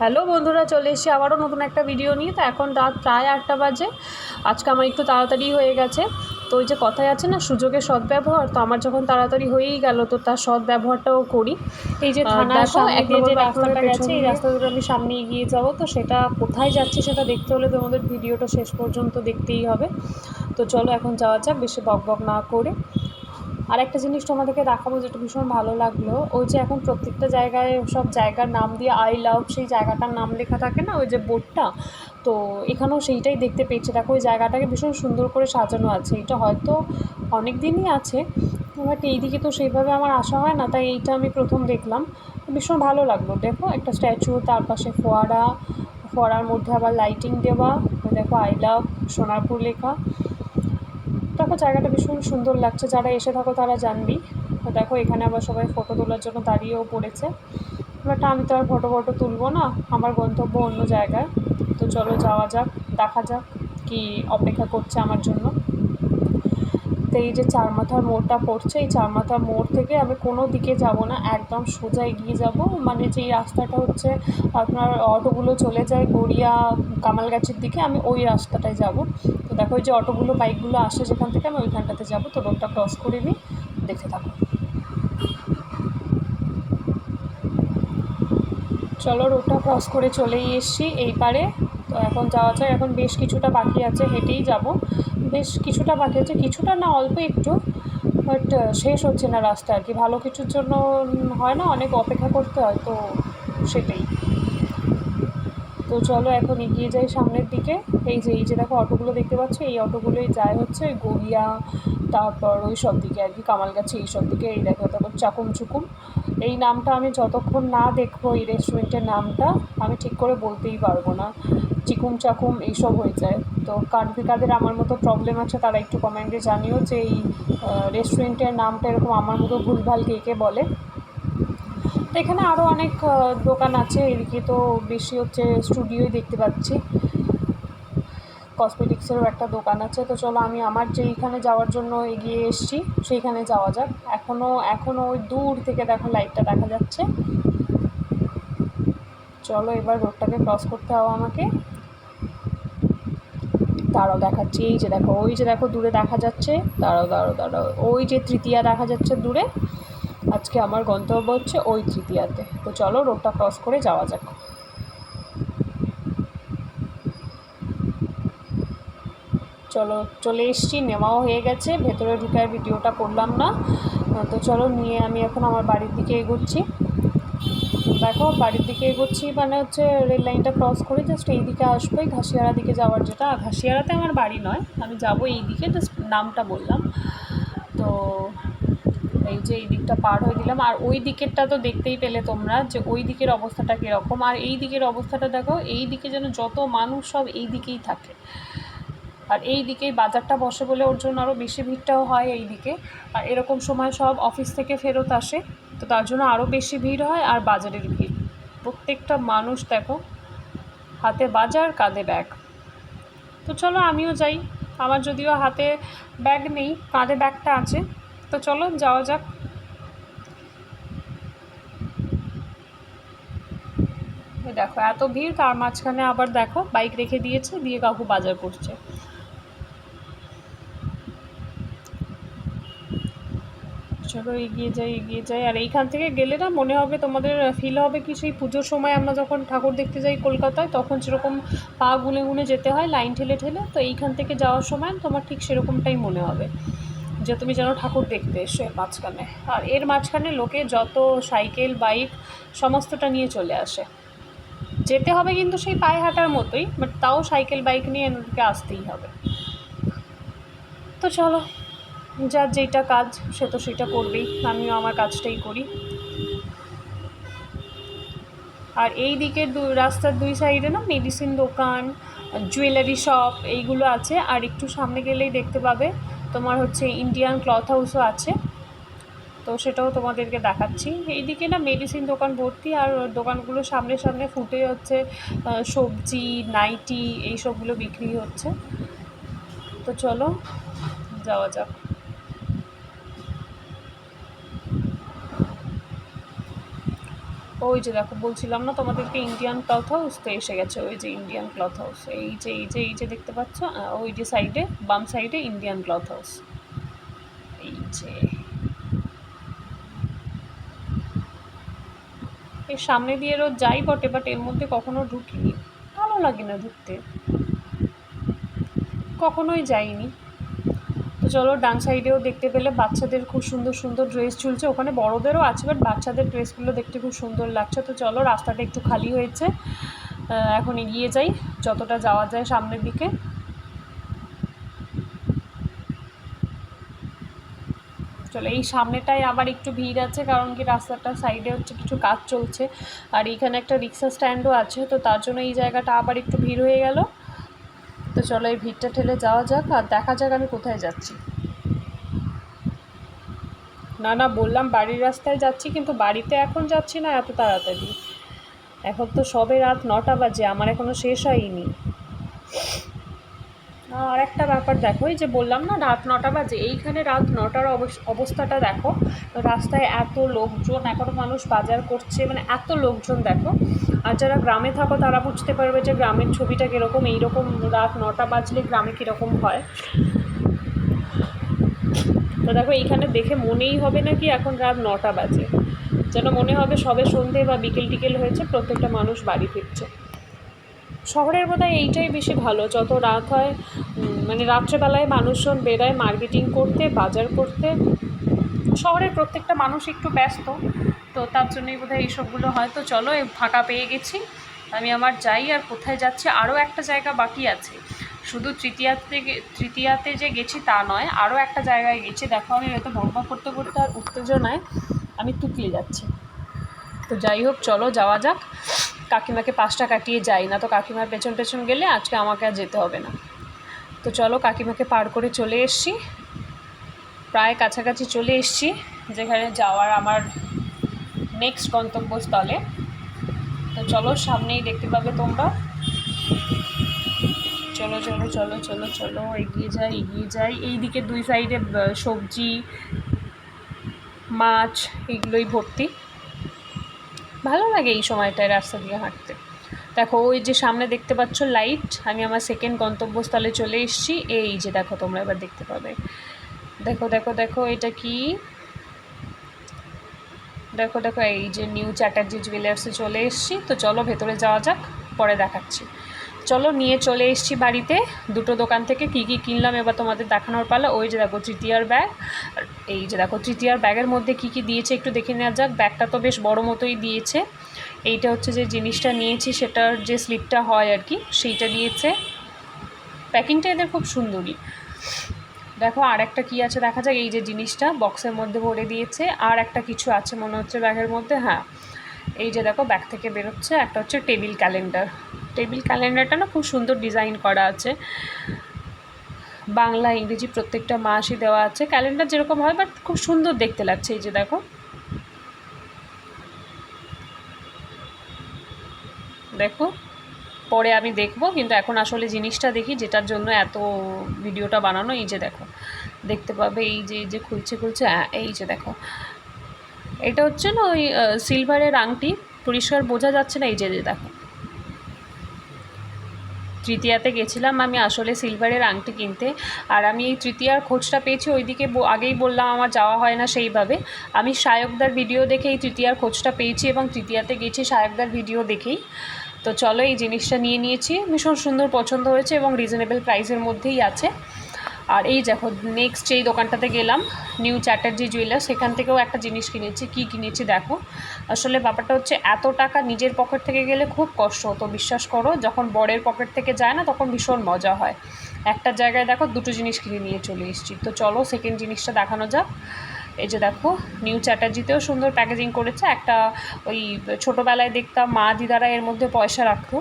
Hello বন্ধুরা, চলে এসেছি আবারও নতুন একটা ভিডিও নিয়ে। তো এখন রাত প্রায় 8টা বাজে। আজকে আমার একটু তাড়াতাড়ি হয়ে গেছে। তো ওই যে কথায় আছে না, সুযোগের সদ্ব্যবহার, তো আমার যখন তাড়াতাড়ি হয়েই গেল তো তার সদ্ব্যবহারটাও করি। এই যে থানার দেখো সামনে 1 দিয়ে যে নম্বর রাস্তাটা প্ল্যাটফর্মের গেছে, পেছন এই দিয়ে। রাস্তা ধরে আমি সামনে এগিয়ে যাব। তো সেটা কোথায় যাচ্ছে সেটা দেখতে হলে তোমাদের ভিডিওটা শেষ পর্যন্ত দেখতেই হবে। তো চলো এখন যাওয়া যাক, বেশি বকবক না করে। আর একটা জিনিস তোমাদেরকে দেখাবো যেটা ভীষণ ভালো লাগলো, ওই যে এখন প্রত্যেকটা জায়গায় সব জায়গার নাম দিয়ে আই লাভ সেই জায়গাটার নাম লেখা থাকে না, ওই যে বোর্ডটা। তো এখানেও সেইটাই দেখতে পেয়েছি। দেখো ওই জায়গাটাকে ভীষণ সুন্দর করে সাজানো আছে। এটা হয়তো অনেক দিনই আছে, বাট এইদিকে তো সেইভাবে আমার আসা হয় না, তাই এইটা আমি প্রথম দেখলাম। ভীষণ ভালো লাগলো। দেখো একটা স্ট্যাচু, তার পাশে ফোয়ারা, ফোয়ারার মধ্যে আবার লাইটিং দেওয়া। দেখো আই লাভ সোনারপুর লেখা। দেখো জায়গাটা ভীষণ সুন্দর লাগছে, যারা এসে থাকো তারা জানবি। তো দেখো এখানে আবার সবাই ফটো তোলার জন্য দাঁড়িয়েও পড়েছে, বাট আমি তো আর ফটো তুলবো না, আমার গন্তব্য অন্য জায়গায়। তো চলো যাওয়া যাক, দেখা যাক কি অপেক্ষা করছে আমার জন্য। তো এই যে চারমাথার মোড়টা পড়ছে, এই চারমাথার মোড় থেকে আমি কোনো দিকে যাব না, একদম সোজা এগিয়ে যাব। মানে যেই রাস্তাটা হচ্ছে আপনার অটোগুলো চলে যায় গড়িয়া কামালগাছির দিকে, আমি ওই রাস্তাটায় যাব। তো দেখো ওই যে অটোগুলো বাইকগুলো আসে যেখান থেকে, আমি ওইখানটাতে যাব। তো রোডটা ক্রস করে নিই, দেখতে থাকো। চলো রোডটা ক্রস করে চলেই এসছি এই পারে। তো এখন যাওয়া যায়। এখন বেশ কিছুটা বাকি আছে, হেঁটেই যাব। বেশ কিছুটা বাকি আছে, কিছুটা না অল্প একটু, বাট শেষ হচ্ছে না রাস্তা আর কি। ভালো কিছুর জন্য হয় না, অনেক অপেক্ষা করতে হয়, তো সেটাই। তো চলো এখন এগিয়ে যাই সামনের দিকে। এই যে দেখো অটোগুলো দেখতে পাচ্ছ, এই অটোগুলোই যায় হচ্ছে ওই গড়িয়া, তারপর ওই সব দিকে আর কি, কামালগাছি এই সব দিকে। এই দেখো তারপর চাকুম চুকুম, এই নামটা আমি যতক্ষণ না দেখবো এই রেস্টুরেন্টের নামটা, আমি ঠিক করে বলতেই পারবো না। চিকুম চাকুম এইসব হয়ে যায়। তো কাদের আমার মতো প্রবলেম আছে তারা একটু কমেন্টে জানিও যে এই রেস্টুরেন্টের নামটা এরকম আমার মতো ভুলভাল কে কে বলে। তো এখানে আরও অনেক দোকান আছে। এদিকে তো বেশি হচ্ছে স্টুডিওই দেখতে পাচ্ছি, কসমেটিক্সেরও একটা দোকান আছে। তো চলো আমি আমার যেইখানে যাওয়ার জন্য এগিয়ে এসেছি সেইখানে যাওয়া যাক। এখনও ওই দূর থেকে দেখো লাইটটা দেখা যাচ্ছে। চলো এবার রোডটাকে ক্রস করতে হবে আমাকে। দাঁড়াও দেখাচ্ছি, এই যে দেখো, ওই যে দেখো দূরে দেখা যাচ্ছে। দাঁড়াও, ওই যে তৃতীয়া দেখা যাচ্ছে দূরে। আজকে আমার গন্তব্য হচ্ছে ওই তৃতীয়াতে। তো চলো রোডটা ক্রস করে যাওয়া যাক। চলো চলে এসেছি, নেওয়াও হয়ে গেছে। ভেতরে ঢুকে আর ভিডিওটা করলাম না। তো চলো নিয়ে আমি এখন আমার বাড়ির দিকে এগোচ্ছি। দেখো বাড়ির দিকে এগোচ্ছি মানে হচ্ছে রেল লাইনটা ক্রস করে জাস্ট এই দিকে আসবো, এই ঘাসিয়ারা দিকে যাওয়ার, যেটা ঘাসিয়ারাতে আমার বাড়ি নয়, আমি যাবো এই দিকে, জাস্ট নামটা বললাম। তো এই যে এই দিকটা পার হয়ে দিলাম, আর ওই দিকেরটা তো দেখতেই পেলে তোমরা যে ওই দিকের অবস্থাটা কীরকম। আর এই দিকের অবস্থাটা দেখো, এই দিকে যেন যত মানুষ সব এই দিকেই থাকে। আর এই দিকেই বাজারটা বসে বলে ওর জন্য আরও বেশি ভিড়টাও হয় এই দিকে। আর এরকম সময় সব অফিস থেকে ফেরত আসে, তো তার জন্য আরও বেশি ভিড় হয়। আর বাজারের ভিড়, প্রত্যেকটা মানুষ দেখো হাতে বাজার, কাঁধে ব্যাগ। তো চলো আমিও যাই। আমার যদিও হাতে ব্যাগ নেই, কাঁধে ব্যাগটা আছে। তো চলো যাওয়া যাক। দেখো এত ভিড়, তার মাঝখানে আবার দেখো বাইক রেখে দিয়েছে, দিয়ে কাকু বাজার করছে। চলো এগিয়ে যাই। আর এইখান থেকে গেলে না মনে হবে তোমাদের ফিল হবে কি, সেই পুজোর সময় আমরা যখন ঠাকুর দেখতে যাই কলকাতায়, তখন যেরকম পা গুনে গুনে যেতে হয় লাইন ঠেলে ঠেলে, তো এইখান থেকে যাওয়ার সময় তোমার ঠিক সেরকমটাই মনে হবে যে তুমি যেন ঠাকুর দেখতে এসো এর মাঝখানে। আর এর মাঝখানে লোকে যত সাইকেল বাইক সমস্তটা নিয়ে চলে আসে। যেতে হবে কিন্তু সেই পায়ে হাঁটার মতোই, বাট তাও সাইকেল বাইক নিয়ে এনাদেরকে আসতেই হবে। তো চলো, যার যেইটা কাজ সে তো সেটা করবেই, আমিও আমার কাজটাই করি। আর এই দিকে রাস্তার দুই সাইডে না মেডিসিন দোকান, জুয়েলারি শপ এইগুলো আছে। আর একটু সামনে গেলেই দেখতে পাবে তোমার হচ্ছে ইন্ডিয়ান ক্লথ হাউসও আছে, তো সেটাও তোমাদেরকে দেখাচ্ছি। এইদিকে না মেডিসিন দোকান ভর্তি, আর দোকানগুলো সামনে সামনে ফুটে হচ্ছে সবজি, নাইটি এইসবগুলো বিক্রি হচ্ছে। তো চলো যাওয়া যাক। ও ওই যে দেখো বলছিলাম না তোমাদেরকে ইন্ডিয়ান ক্লথ হাউস, তো এসে গেছে ওই যে ইন্ডিয়ান ক্লথ হাউস। এই যে দেখতে পাচ্ছ, ওই যে সাইডে বাম সাইডে ইন্ডিয়ান ক্লথ হাউস। এই যে এর সামনে দিয়ে রোজ যাই বটে, বাট এর মধ্যে কখনো ঢুকিনি, ভালো লাগে না ঢুকতে, কখনোই যাইনি। তো চলো ডান সাইডেও দেখতে পেলে বাচ্চাদের খুব সুন্দর সুন্দর ড্রেস ঝুলছে, ওখানে বড়োদেরও আছে, বাট বাচ্চাদের ড্রেসগুলো দেখতে খুব সুন্দর লাগছে। তো চলো রাস্তাটা একটু খালি হয়েছে, এখন এগিয়ে যাই যতটা যাওয়া যায় সামনের দিকে। চলো এই সামনেটায় আবার একটু ভিড় আছে, কারণ কি রাস্তাটার সাইডে হচ্ছে কিছু কাজ চলছে, আর এইখানে একটা রিক্সা স্ট্যান্ডও আছে, তো তার জন্য এই জায়গাটা আবার একটু ভিড় হয়ে গেল। তো চলো এই ভিড়টা ঠেলে যাওয়া যাক, আর দেখা যাক আমি কোথায় যাচ্ছি। না বললাম বাড়ির রাস্তায় যাচ্ছি, কিন্তু বাড়িতে এখন যাচ্ছি না এত তাড়াতাড়ি, এখন তো সবে রাত 9টা বাজে, আমার এখনও শেষ হয়নি। আর একটা ব্যাপার দেখো, এই যে বললাম না রাত 9টা বাজে, এইখানে রাত 9টার অবস্থাটা দেখো, রাস্তায় এত লোকজন, এখনও মানুষ বাজার করছে, মানে এত লোকজন দেখো। আর যারা গ্রামে থাকো তারা বুঝতে পারবে যে গ্রামের ছবিটা কীরকম, এইরকম রাত 9টা বাজলে গ্রামে কীরকম হয়। তো দেখো এইখানে দেখে মনেই হবে না কি এখন রাত 9টা বাজে, যেন মনে হবে সবে সন্ধে বা বিকেল টিকেল হয়েছে, প্রত্যেকটা মানুষ বাড়ি ফিরছে। শহরের বোধহয় এইটাই বেশি ভালো, যত রাত হয় মানে রাত্রেবেলায় মানুষজন বেরোয় মার্কেটিং করতে, বাজার করতে। শহরের প্রত্যেকটা মানুষ একটু ব্যস্ত, তো তার জন্যই বোধহয় এইসবগুলো হয়। তো চলো ফাঁকা পেয়ে গেছি, আমি আমার যাই। আর কোথায় যাচ্ছি, আরও একটা জায়গা বাকি আছে, শুধু তৃতীয়াতে যে গেছি তা নয়, আরও একটা জায়গায় গেছি। দেখো আমি হয়তো বর্ণনা করতে করতে আর উত্তেজনায় আমি তুকলে যাচ্ছি। তো যাই হোক চলো যাওয়া যাক, কাকিমাকে পাশটা কাটিয়ে যাই, না তো কাকিমার পেছন পেছন গেলে আজকে আমাকে আর যেতে হবে না। তো চলো কাকিমাকে পার করে চলে এসছি, প্রায় কাছাকাছি চলে এসছি যেখানে যাওয়ার আমার নেক্সট গন্তব্যস্থলে। তো চলো সামনেই দেখতে পাবে তোমরা, চলো চলো চলো চলো চলো এগিয়ে যাই। এই দিকে দুই সাইডে সবজি মাছ এগুলোই ভর্তি, ভালো লাগে এই সময়টায় রাস্তা দিয়ে হাঁটতে। দেখো ওই যে সামনে দেখতে পাচ্ছ লাইট, আমি আমার সেকেন্ড গন্তব্যস্থলে চলে এসেছি। এই যে দেখো তোমরা এবার দেখতে পাবে, দেখো দেখো দেখো এটা কি, দেখো দেখো এই যে নিউ চ্যাটার্জি জুয়েলার্সে চলে এসেছি। তো চলো ভেতরে যাওয়া যাক, পরে দেখাচ্ছি। চলো নিয়ে চলে এসেছি বাড়িতে, দুটো দোকান থেকে কী কী কিনলাম এবার তোমাদের দেখানোর পালা। ওই যে দেখো তৃতীয়ার ব্যাগ, এই যে দেখো তৃতীয়ার ব্যাগের মধ্যে কী কী দিয়েছে একটু দেখে নেওয়া যাক। ব্যাগটা তো বেশ বড় মতোই দিয়েছে। এইটা হচ্ছে যে জিনিসটা নিয়েছি সেটার যে স্লিপটা হয় আর কি, সেইটা দিয়েছে। প্যাকিংটা এদের খুব সুন্দরই। দেখো আর একটা কী আছে দেখা যাক, এই যে জিনিসটা বক্সের মধ্যে ভরে দিয়েছে, আর একটা কিছু আছে মনে হচ্ছে ব্যাগের মধ্যে। হ্যাঁ এই যে দেখো ব্যাগ থেকে বেরোচ্ছে, একটা হচ্ছে টেবিল ক্যালেন্ডার। টেবিল ক্যালেন্ডারটা না খুব সুন্দর ডিজাইন করা আছে, বাংলা ইংরেজি প্রত্যেকটা মাসই দেওয়া আছে, ক্যালেন্ডার যেরকম হয় বাট খুব সুন্দর দেখতে লাগছে। এই যে দেখো, দেখো পরে আমি দেখব, কিন্তু এখন আসলে জিনিসটা দেখি যেটার জন্য এত ভিডিওটা বানানো। এই যে দেখো দেখতে পাবে, এই যে খুলছে এই যে দেখো, এটা হচ্ছে না ওই সিলভারের আংটি, পরিষ্কার বোঝা যাচ্ছে না। এই যে দেখো তৃতীয়াতে গেছিলাম আমি আসলে সিলভারের আংটি কিনতে, আর আমি এই তৃতীয়ার খোঁজটা পেয়েছি। ওইদিকে আগেই বললাম আমার যাওয়া হয় না সেইভাবে, আমি সায়কদার ভিডিও দেখে এই তৃতীয়ার খোঁজটা পেয়েছি এবং তৃতীয়াতে গেছি সায়কদার ভিডিও দেখেই। তো চলো এই জিনিসটা নিয়েছি, ভীষণ সুন্দর পছন্দ হয়েছে এবং রিজনেবল প্রাইসের মধ্যেই আছে। আর এই দেখো নেক্সট এই দোকানটাতে গেলাম নিউ চ্যাটার্জি জুয়েলার্স, সেখান থেকেও একটা জিনিস কিনেছি। কি কিনেছি দেখো, আসলে ব্যাপারটা হচ্ছে এত টাকা নিজের পকেট থেকে গেলে খুব কষ্ট হতো, বিশ্বাস করো। যখন বরের পকেট থেকে যায় না তখন ভীষণ মজা হয়। একটা জায়গায় দেখো দুটো জিনিস কিনে নিয়ে চলে এসেছি। তো চলো সেকেন্ড জিনিসটা দেখানো যাক। এই যে দেখো নিউ চ্যাটার্জিতেও সুন্দর প্যাকেজিং করেছে। একটা ওই ছোটোবেলায় দেখতাম মা দিদারা এর মধ্যে পয়সা রাখতো,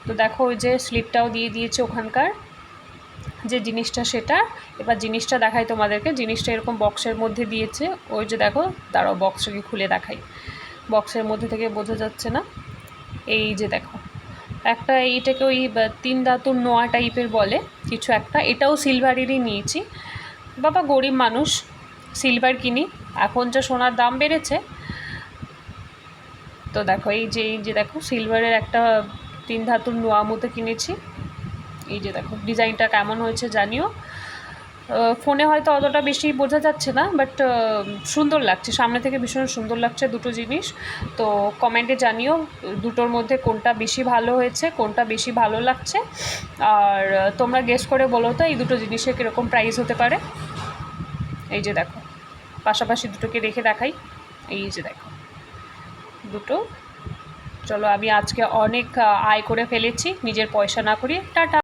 তো দেখো ওই যে স্লিপটাও দিয়ে দিয়েছে ওখানকার যে জিনিসটা সেটা। এবার জিনিসটা দেখাই তোমাদেরকে, জিনিসটা এরকম বক্সের মধ্যে দিয়েছে। ওই যে দেখো, দাঁড়াও বক্সটাকে খুলে দেখাই, বক্সের মধ্যে থেকে বোঝা যাচ্ছে না। এই যে দেখো একটা, এইটাকে ওই 3 ধাতুর নোয়া টাইপের বলে কিছু একটা, এটাও সিলভারেরই নিয়েছি। বাবা গরিব মানুষ, সিলভার কিনি, এখন যা সোনার দাম বেড়েছে। তো দেখো এই যে দেখো সিলভারের একটা 3 ধাতুর নোয়া মতো কিনেছি। এই যে দেখো ডিজাইনটা কেমন হয়েছে জানিও। ফোনে হয়তো অতটা বেশি বোঝা যাচ্ছে না, বাট সুন্দর লাগছে, সামনে থেকে ভীষণ সুন্দর লাগছে দুটো জিনিস। তো কমেন্টে জানিও দুটোর মধ্যে কোনটা বেশি ভালো হয়েছে, কোনটা বেশি ভালো লাগছে। আর তোমরা গেস করে বলো তো এই দুটো জিনিসের কীরকম প্রাইস হতে পারে। এই যে দেখো পাশাপাশি দুটোকে রেখে দেখাই। এই যে দেখো দুটো। চলো আমি আজকে অনেক আয় করে ফেলেছি নিজের পয়সা না করিয়ে। টাটা।